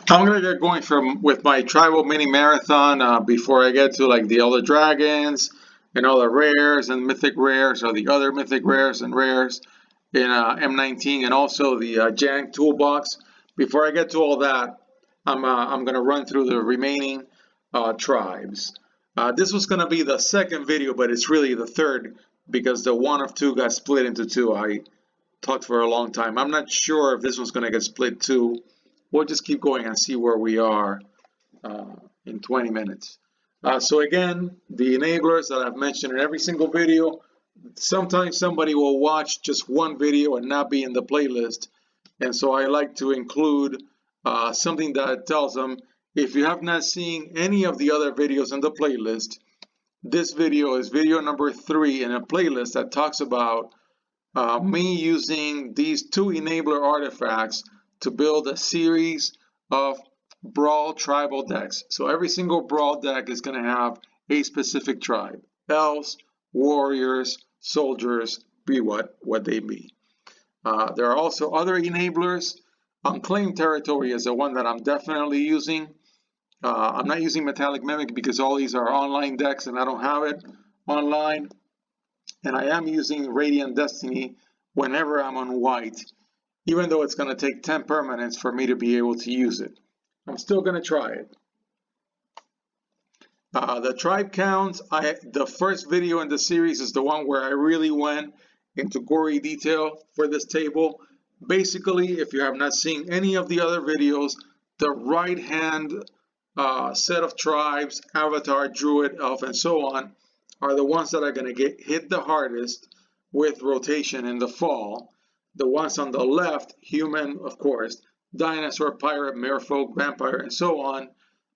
I'm gonna get going with my tribal mini marathon before I get to like the Elder Dragons and all the rares and mythic rares or the other mythic rares and rares in M19 and also the Jank Toolbox. Before I get to all that, I'm gonna run through the remaining tribes. This was gonna be the second video, but it's really the third because the one of two got split into two. I talked for a long time. I'm not sure if this one's gonna get split too. We'll just keep going and see where we are in 20 minutes. So again, the enablers that I've mentioned in every single video, sometimes somebody will watch just one video and not be in the playlist. And so I like to include something that tells them, if you have not seen any of the other videos in the playlist, this video is video number 3 in a playlist that talks about me using these two enabler artifacts to build a series of Brawl tribal decks. So every single Brawl deck is going to have a specific tribe. Elves, warriors, soldiers, be what they be. There are also other enablers. Unclaimed territory is the one that I'm definitely using. I'm not using Metallic Mimic because all these are online decks and I don't have it online. And I am using Radiant Destiny whenever I'm on white, even though it's going to take 10 permanents for me to be able to use it. I'm still going to try it. The tribe counts, the first video in the series is the one where I really went into gory detail for this table. Basically, if you have not seen any of the other videos, the right hand set of tribes, Avatar, Druid, Elf, and so on, are the ones that are going to get hit the hardest with rotation in the fall. The ones on the left, human, of course, dinosaur, pirate, merfolk, vampire, and so on,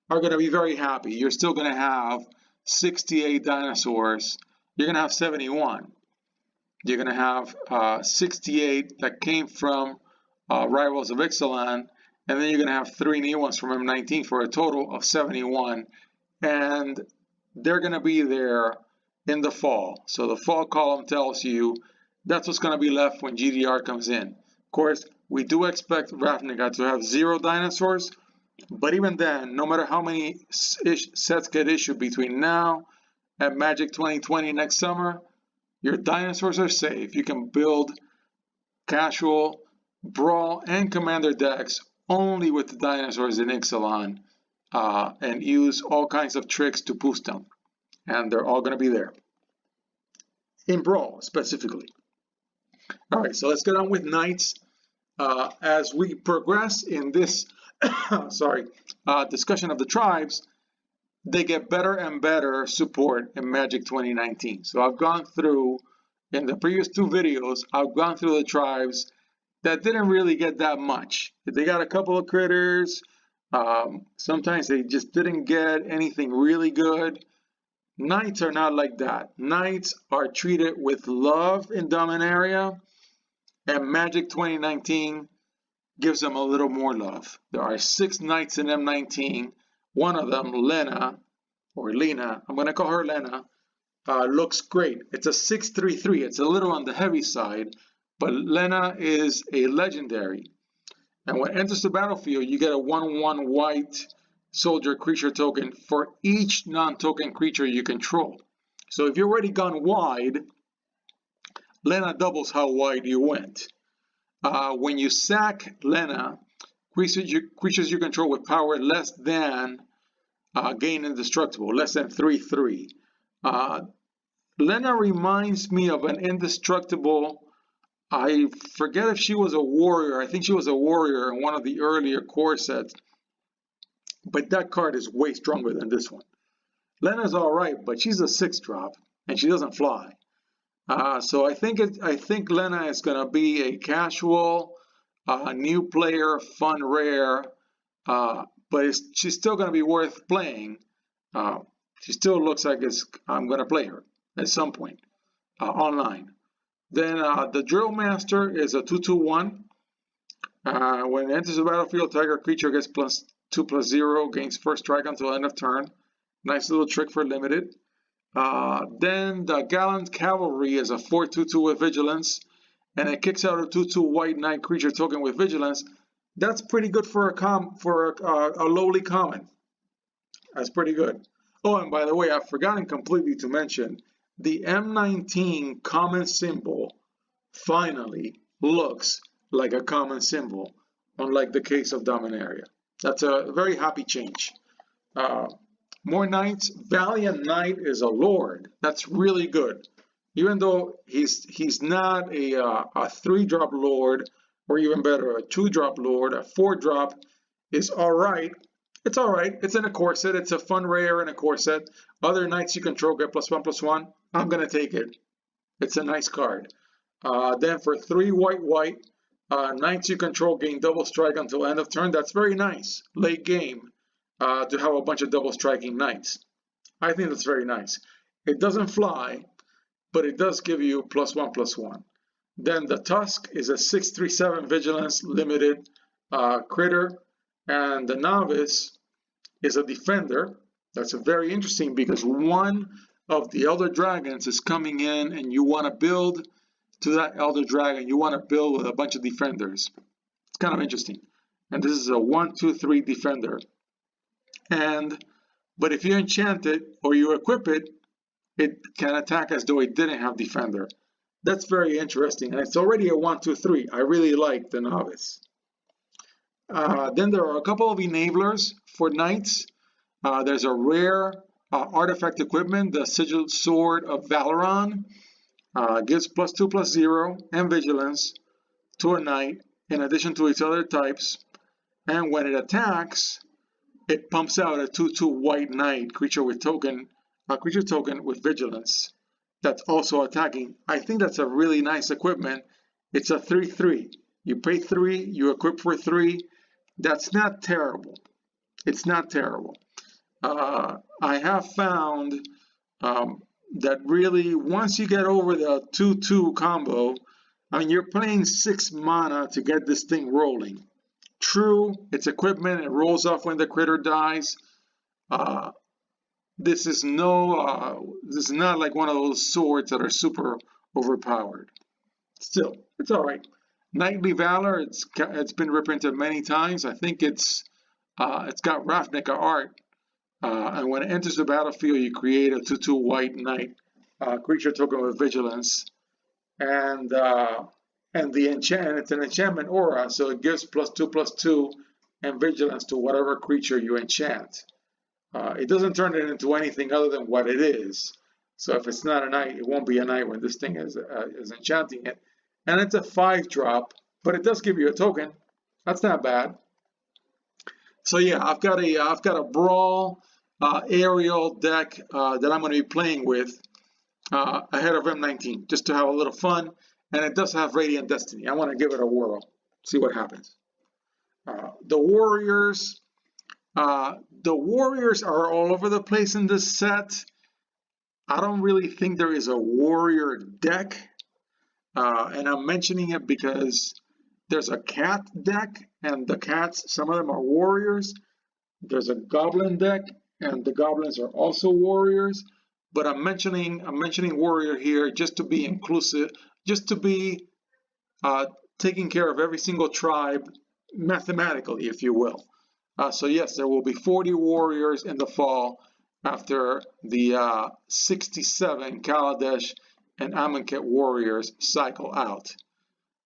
are going to be very happy. You're still going to have 68 dinosaurs. You're going to have 71. You're going to have 68 that came from Rivals of Ixalan, and then you're going to have 3 new ones from M19 for a total of 71. And they're going to be there in the fall. So the fall column tells you that's what's going to be left when GDR comes in. Of course, we do expect Ravnica to have 0 dinosaurs, but even then, no matter how many sets get issued between now and Magic 2020 next summer, your dinosaurs are safe. You can build casual, Brawl, and Commander decks only with the dinosaurs in Ixalan and use all kinds of tricks to boost them. And they're all going to be there. In Brawl, specifically. All right, so let's get on with Knights. As we progress in this discussion of the tribes, they get better and better support in Magic 2019. So I've gone through, in the previous 2 videos, I've gone through the tribes that didn't really get that much. They got a couple of critters. Sometimes they just didn't get anything really good. Knights are not like that. Knights are treated with love in Dominaria, and Magic 2019 gives them a little more love. There are 6 Knights in M19. One of them, Lena, I'm going to call her Lena, looks great. It's a 6/3/3. It's a little on the heavy side, but Lena is a legendary. And when it enters the battlefield, you get a 1/1 white soldier creature token for each non-token creature you control. So if you've already gone wide, Lena doubles how wide you went. When you sack Lena, creatures you control with power less than gain indestructible, less than 3/3. Lena reminds me of an indestructible, I forget if she was a warrior. I think she was a warrior in one of the earlier core sets. But that card is way stronger than this one. Lena's all right, but she's a 6-drop, and she doesn't fly. So I think Lena is going to be a casual, new player, fun rare, but she's still going to be worth playing. She still looks like I'm going to play her at some point online. Then the Drill Master is a 2/2/1. When it enters the battlefield, target creature gets +2/+0, gains first strike until end of turn. Nice little trick for limited. Then the Gallant Cavalry is a 4/2/2 with Vigilance, and it kicks out a 2/2 white knight creature token with Vigilance That's pretty good for a lowly common. That's pretty good. Oh, and by the way, I've forgotten completely to mention the M19 common symbol finally looks like a common symbol, unlike the case of Dominaria. That's a very happy change. More knights. Valiant Knight is a lord. That's really good. Even though he's not a 3-drop lord, or even better, a 2-drop lord, a 4-drop is all right. It's all right. It's in a core set. It's a fun rare in a core set. Other knights you control get +1/+1. I'm gonna take it. It's a nice card. Then for 3 white, knights you control gain double strike until end of turn. That's very nice. Late game to have a bunch of double striking knights. I think that's very nice. It doesn't fly, but it does give you +1/+1. Then the Tusk is a 6/3/7 vigilance limited critter, and the Novice is a defender. That's very interesting because one of the Elder Dragons is coming in, and you want to build to that Elder Dragon. You want to build with a bunch of defenders. It's kind of interesting. And this is a 1/2/3 defender. But if you enchant it or you equip it, it can attack as though it didn't have defender. That's very interesting, and it's already a 1/2/3. I really like the Novice. Then there are a couple of enablers for knights. There's a rare artifact equipment, the Sigiled Sword of Valoran. Gives +2/+0 and vigilance to a knight in addition to its other types. And when it attacks, it pumps out a 2/2 white knight creature token with vigilance. That's also attacking. I think that's a really nice equipment. It's a 3/3. You pay 3, you equip for 3. That's not terrible. It's not terrible. I have found that really once you get over the 2/2 combo, I mean, you're playing 6 mana to get this thing rolling. True, it's equipment, it rolls off when the critter dies. This is not like one of those swords that are super overpowered. Still, it's all right. Knightly Valor, it's been reprinted many times. I think it's got Ravnica art. And when it enters the battlefield, you create a 2/2 white knight creature token with vigilance, and it's an enchantment aura, so it gives +2/+2 and vigilance to whatever creature you enchant. It doesn't turn it into anything other than what it is. So if it's not a knight, it won't be a knight when this thing is enchanting it. And it's a 5-drop, but it does give you a token. That's not bad. So yeah, I've got a Brawl aerial deck that I'm going to be playing with ahead of M19, just to have a little fun. And it does have Radiant Destiny. I want to give it a whirl, see what happens. The Warriors are all over the place in this set. I don't really think there is a warrior deck, and I'm mentioning it because there's a cat deck, and the cats, some of them are warriors. There's a goblin deck, and the goblins are also warriors. But I'm mentioning warrior here just to be inclusive, just to be taking care of every single tribe mathematically, if you will. So yes, there will be 40 warriors in the fall after the 67 Kaladesh and Amonkhet warriors cycle out.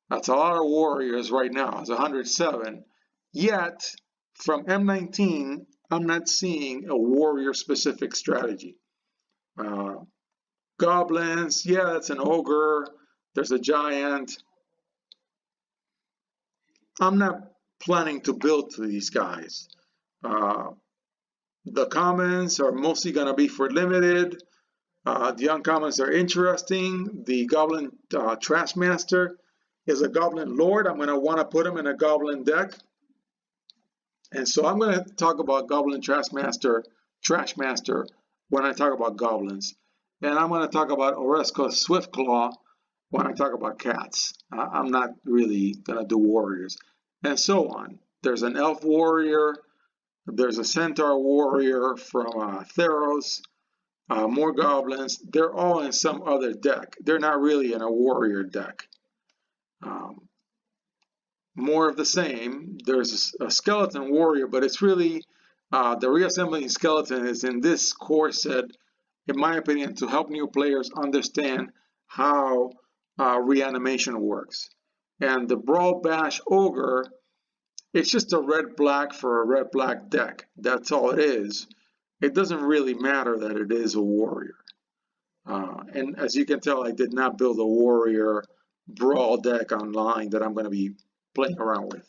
That's a lot of warriors right now. It's 107. Yet, from M19, I'm not seeing a warrior-specific strategy. Goblins, yeah, that's an ogre. There's a giant. I'm not planning to build to these guys. The commons are mostly going to be for limited. The uncommons are interesting. The Goblin Trashmaster is a Goblin Lord. I'm going to want to put him in a Goblin deck. And so I'm going to talk about Goblin Trashmaster when I talk about goblins. And I'm going to talk about Oresco Swiftclaw when I talk about cats. I'm not really going to do warriors. And so on. There's an elf warrior. There's a centaur warrior from Theros. More goblins. They're all in some other deck. They're not really in a warrior deck. more of the same. There's a skeleton warrior, but it's really the reassembling skeleton is in this core set, in my opinion, to help new players understand how reanimation works. And the Brawl Bash Ogre, it's just a red-black for a red-black deck. That's all it is. It doesn't really matter that it is a warrior. And as you can tell, I did not build a warrior Brawl deck online that I'm going to be playing around with.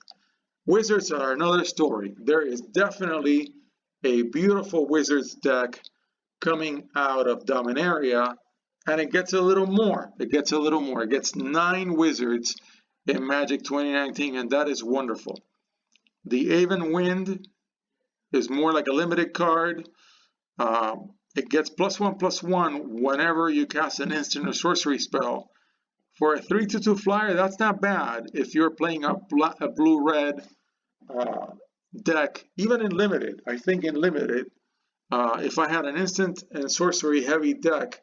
Wizards are another story. There is definitely a beautiful Wizards deck coming out of Dominaria, and it gets a little more. It gets 9 Wizards in Magic 2019, and that is wonderful. The Aven Wind is more like a limited card. It gets +1/+1 whenever you cast an instant or sorcery spell. For a 3/2 flyer, that's not bad if you're playing a blue-red deck, even in limited. I think in limited, if I had an instant and sorcery heavy deck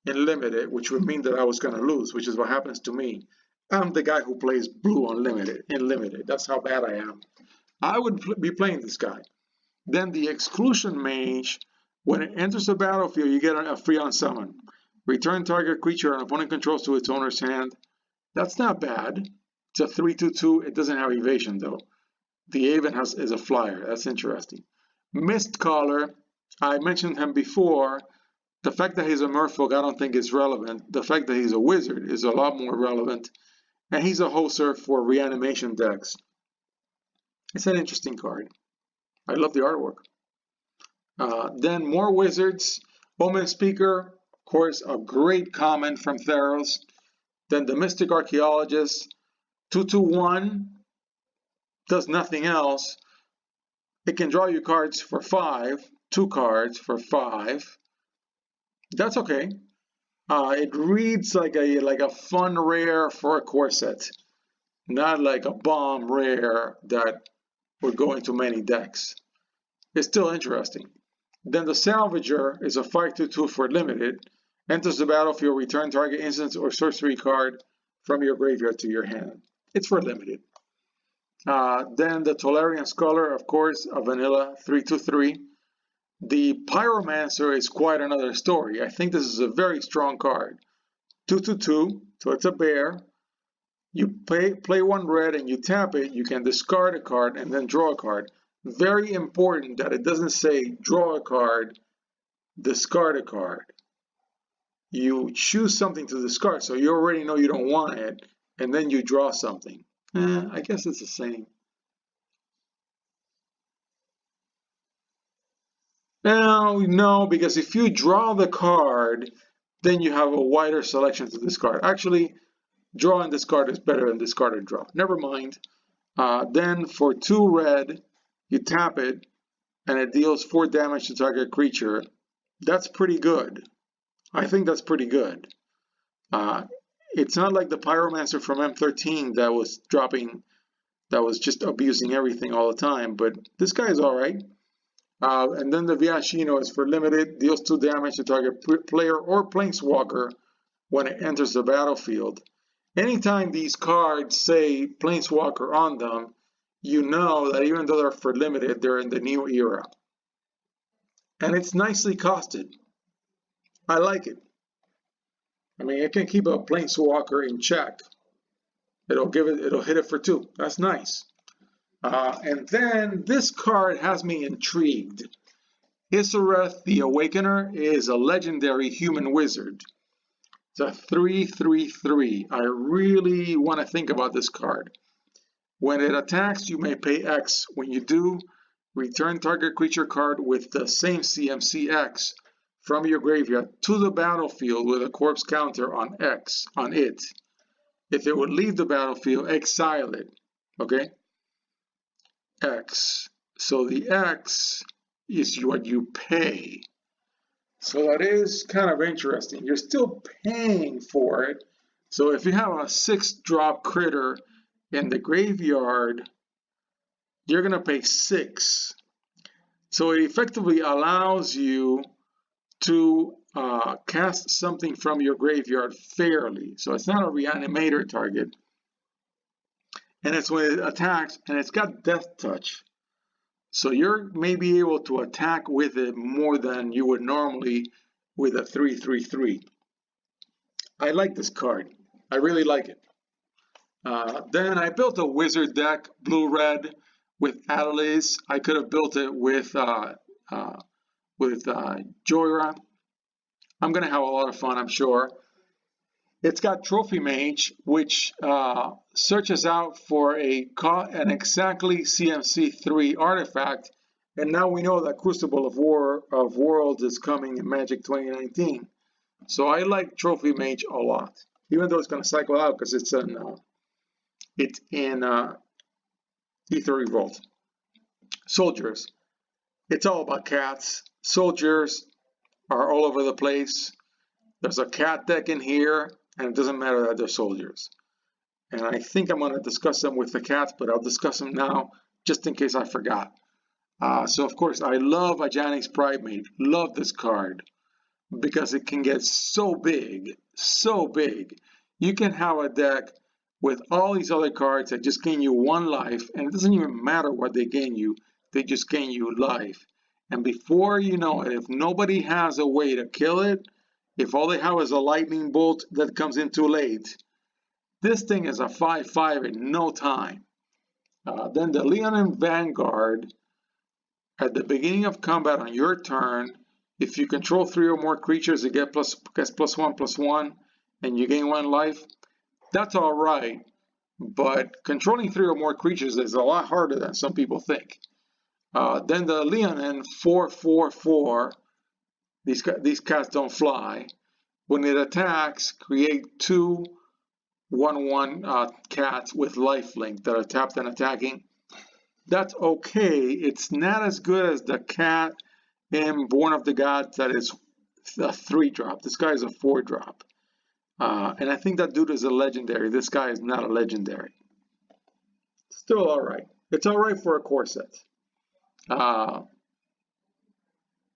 in limited, which would mean that I was going to lose, which is what happens to me. I'm the guy who plays blue unlimited in limited. That's how bad I am. I would be playing this guy. Then the Exclusion Mage, when it enters the battlefield, you get a free unsummon. Return target creature an opponent controls to its owner's hand. That's not bad. It's a 3/2. It doesn't have evasion though. The Aven is a flyer. That's interesting. Mistcaller, I mentioned him before. The fact that he's a merfolk I don't think is relevant. The fact that he's a wizard is a lot more relevant. And he's a hoster for reanimation decks. It's an interesting card. I love the artwork. Then more wizards. Omen Speaker, of course, a great comment from Theros. Then the Mystic Archaeologist, 2/1, does nothing else. It can draw you cards for 5, 2 cards for 5. That's okay. It reads like a fun rare for a core set, not like a bomb rare that would go into many decks. It's still interesting. Then the Salvager is a 5/2 for limited. Enters the battlefield, return target instant or sorcery card from your graveyard to your hand. It's for limited. Then the Tolarian Scholar, of course, a vanilla 3/3. The Pyromancer is quite another story. I think this is a very strong card. 2/2, so it's a bear. You play 1 red and you tap it, you can discard a card and then draw a card. Very important that it doesn't say draw a card, discard a card. You choose something to discard, so you already know you don't want it, and then you draw something. I guess it's the same. No, because if you draw the card, then you have a wider selection to discard. Actually, draw and discard is better than discard and draw. Never mind. Then for 2 red, you tap it, and it deals 4 damage to target creature. That's pretty good. I think that's pretty good. It's not like the Pyromancer from M13 that was just abusing everything all the time, but this guy is alright. And then the Viashino is for limited, deals 2 damage to target player or planeswalker when it enters the battlefield. Anytime these cards say planeswalker on them, you know that even though they're for limited, they're in the new era. And it's nicely costed. I like it. I mean, it can keep a planeswalker in check. It'll hit it for 2. That's nice. And then this card has me intrigued. Isareth the Awakener is a legendary human wizard. It's a 3/3. I really want to think about this card. When it attacks, you may pay X. When you do, return target creature card with the same CMC X from your graveyard to the battlefield with a corpse counter on X on it. If it would leave the battlefield, exile it. Okay? X. So the X is what you pay. So that is kind of interesting. You're still paying for it. So if you have a 6-drop critter in the graveyard, you're going to pay 6. So it effectively allows you to cast something from your graveyard fairly. So it's not a reanimator target. and it's when it attacks, and it's got death touch. So you're maybe able to attack with it more than you would normally with a 3/3/3. I like this card. I really like it. Then I built a wizard deck, blue-red, with Atlas. I could have built it with Joyra. I'm going to have a lot of fun, I'm sure. It's got Trophy Mage, which searches out for an exactly CMC3 artifact. And now we know that Crucible of Worlds is coming in Magic 2019. So I like Trophy Mage a lot, even though it's going to cycle out because it's in Ether Revolt. Soldiers. It's all about cats. Soldiers are all over the place. There's a cat deck in here, and it doesn't matter that they're soldiers. And I think I'm going to discuss them with the cats, but I'll discuss them now just in case I forgot. So, of course, I love Ajani's Pride Mate. Love this card because it can get so big, so big. You can have a deck with all these other cards that just gain you 1 life, and it doesn't even matter what they gain you. They just gain you life. And before you know it, if nobody has a way to kill it, if all they have is a lightning bolt that comes in too late, this thing is a 5/5 in no time. Then the Leonin Vanguard, at the beginning of combat on your turn, if you control 3 or more creatures, it gets +1/+1, and you gain 1 life. That's all right, but controlling 3 or more creatures is a lot harder than some people think. Then the Leonin 4/4/4. These cats don't fly. When it attacks, create 2 1/1 cats with lifelink that are tapped and attacking. That's okay. It's not as good as the cat in Born of the Gods that is a 3-drop. This guy is a 4-drop. And I think that dude is a legendary. This guy is not a legendary. Still all right. It's all right for a core set.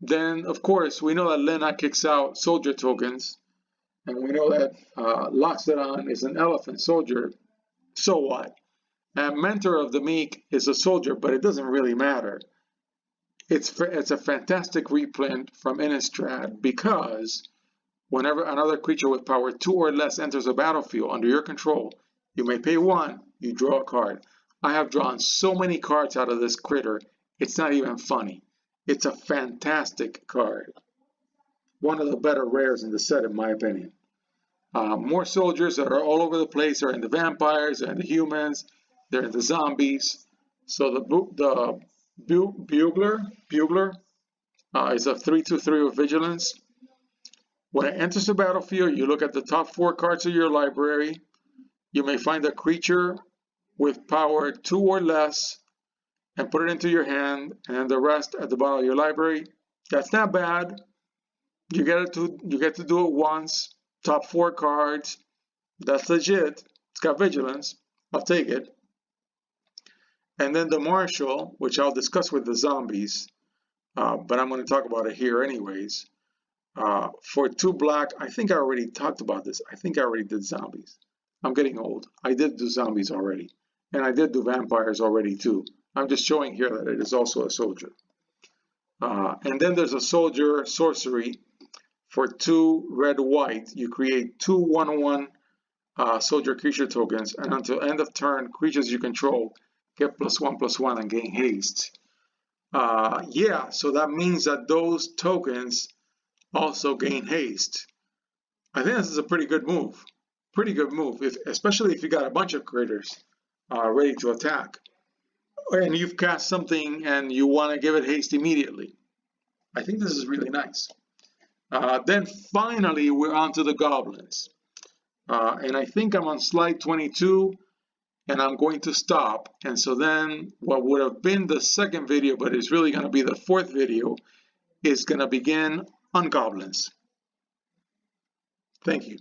Then, of course, we know that Lena kicks out soldier tokens. And we know that Loxodon is an elephant soldier. So what? And Mentor of the Meek is a soldier, but it doesn't really matter. It's a fantastic reprint from Innistrad because whenever another creature with power 2 or less enters a battlefield under your control, you may pay 1, you draw a card. I have drawn so many cards out of this critter, it's not even funny. It's a fantastic card. One of the better rares in the set, in my opinion. More soldiers that are all over the place. They're in the vampires, they're in the humans, they're in the zombies. So the Bugler is a 3/3 with vigilance. When it enters the battlefield, you look at the top 4 cards of your library. You may find a creature with power 2 or less and put it into your hand, and the rest at the bottom of your library. That's not bad. You get to do it once. Top 4 cards. That's legit. It's got vigilance. I'll take it. And then the Marshal, which I'll discuss with the zombies, but I'm going to talk about it here anyways. For 2 black, I think I already talked about this. I think I already did zombies. I'm getting old. I did do zombies already. And I did do vampires already too. I'm just showing here that it is also a soldier. And then there's a soldier sorcery. For 2 red-white, you create 2 1/1 soldier creature tokens, and until end of turn, creatures you control get +1/+1 and gain haste. Yeah, so that means that those tokens also gain haste. I think this is a pretty good move. Pretty good move, especially if you got a bunch of critters ready to attack. And you've cast something and you want to give it haste immediately. I think this is really nice. Then finally, we're on to the goblins. And I think I'm on slide 22, and I'm going to stop. And so then what would have been the second video, but it's really going to be the 4th video, is going to begin on goblins. Thank you.